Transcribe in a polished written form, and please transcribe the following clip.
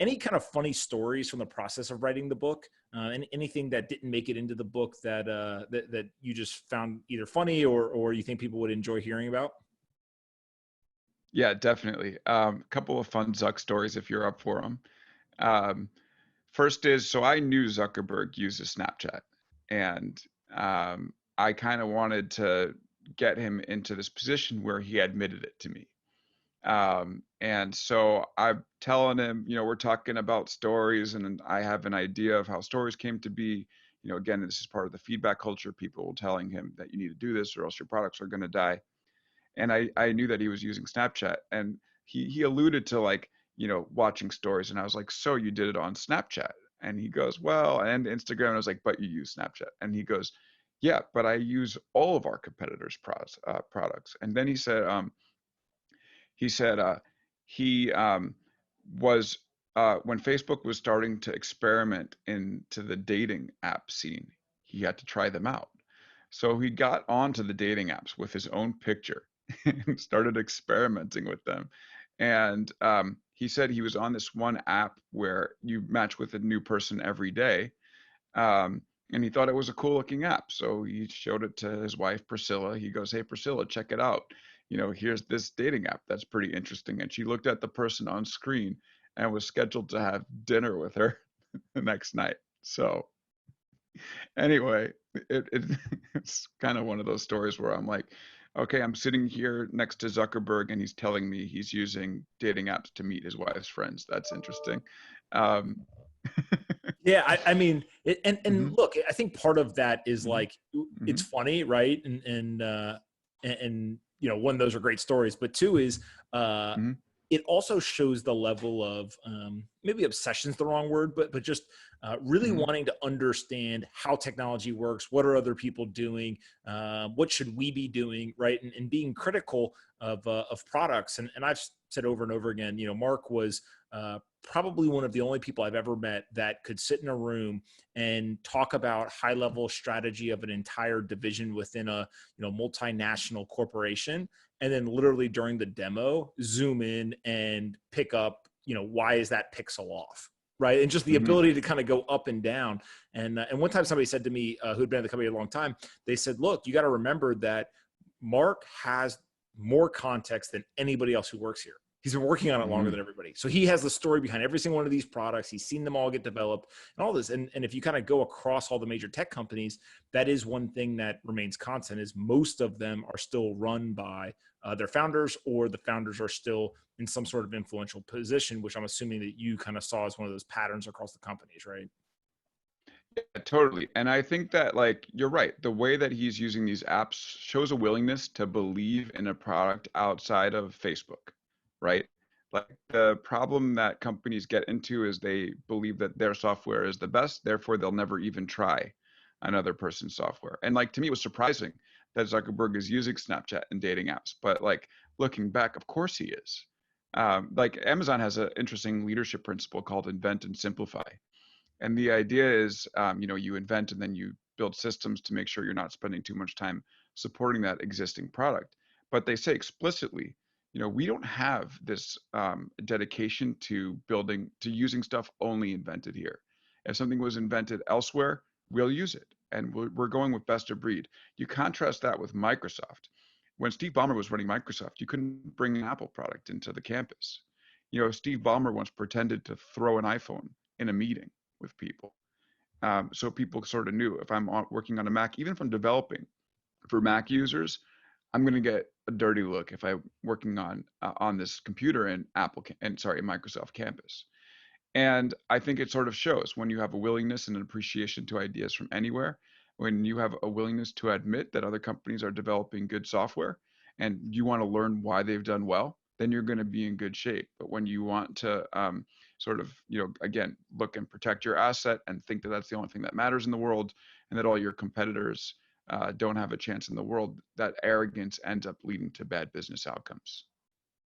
any kind of funny stories from the process of writing the book, and anything that didn't make it into the book that that you just found either funny or you think people would enjoy hearing about? Yeah, definitely. A couple of fun Zuck stories if you're up for them. Um, First is, so I knew Zuckerberg uses Snapchat, and I kind of wanted to get him into this position where he admitted it to me. And so I'm telling him, we're talking about stories, and I have an idea of how stories came to be. Again, this is part of the feedback culture. People telling him that you need to do this or else your products are going to die. And I knew that he was using Snapchat, and he alluded to, like, watching stories, and I was like, so you did it on Snapchat? And he goes, well, and Instagram. And I was like, but you use Snapchat? And he goes, yeah, but I use all of our competitors' products. And then he said he was when Facebook was starting to experiment into the dating app scene, he had to try them out. So he got onto the dating apps with his own picture and started experimenting with them. And he said he was on this one app where you match with a new person every day. And he thought it was a cool looking app. So he showed it to his wife, Priscilla. He goes, hey, Priscilla, check it out. Here's this dating app that's pretty interesting. And she looked at the person on screen and was scheduled to have dinner with her the next night. So anyway, it's kind of one of those stories where I'm like, okay, I'm sitting here next to Zuckerberg and he's telling me he's using dating apps to meet his wife's friends. That's interesting. Um, Yeah, I mean, and mhm, look, I think part of that is mhm, like it's mhm, funny, right? And one, those are great stories, but two is uh, mhm, it also shows the level of maybe obsession's the wrong word, but just really mhm, wanting to understand how technology works. What are other people doing? What should we be doing, right? And being critical of products. And I've said over and over again, Mark was probably one of the only people I've ever met that could sit in a room and talk about high level strategy of an entire division within a multinational corporation, and then literally during the demo zoom in and pick up why is that pixel off, right? And just the mhm, ability to kind of go up and down. And one time somebody said to me, who'd been at the company a long time, they said, look, you got to remember that Mark has more context than anybody else who works here. He's been working on it longer mhm. than everybody. So he has the story behind every single one of these products. He's seen them all get developed and all this. And if you kind of go across all the major tech companies, that is one thing that remains constant, is most of them are still run by their founders, or the founders are still in some sort of influential position, which I'm assuming that you kind of saw as one of those patterns across the companies, right? Yeah, totally. And I think that, like, you're right. The way that he's using these apps shows a willingness to believe in a product outside of Facebook, right? Like, the problem that companies get into is they believe that their software is the best, therefore they'll never even try another person's software. And, like, to me, it was surprising that Zuckerberg is using Snapchat and dating apps, but, like, looking back, of course he is. Like, Amazon has an interesting leadership principle called invent and simplify. And the idea is, you invent and then you build systems to make sure you're not spending too much time supporting that existing product. But they say explicitly, we don't have this dedication to using stuff only invented here. If something was invented elsewhere, we'll use it. And we're going with best of breed. You contrast that with Microsoft. When Steve Ballmer was running Microsoft, you couldn't bring an Apple product into the campus. Steve Ballmer once pretended to throw an iPhone in a meeting with people. So people sort of knew, if I'm working on a Mac, even if I'm developing for Mac users, I'm going to get a dirty look if I'm working on this computer in Microsoft campus. And I think it sort of shows when you have a willingness and an appreciation to ideas from anywhere, when you have a willingness to admit that other companies are developing good software and you want to learn why they've done well, then you're going to be in good shape. But when you want to sort of, again, look and protect your asset and think that that's the only thing that matters in the world and that all your competitors don't have a chance in the world, that arrogance ends up leading to bad business outcomes.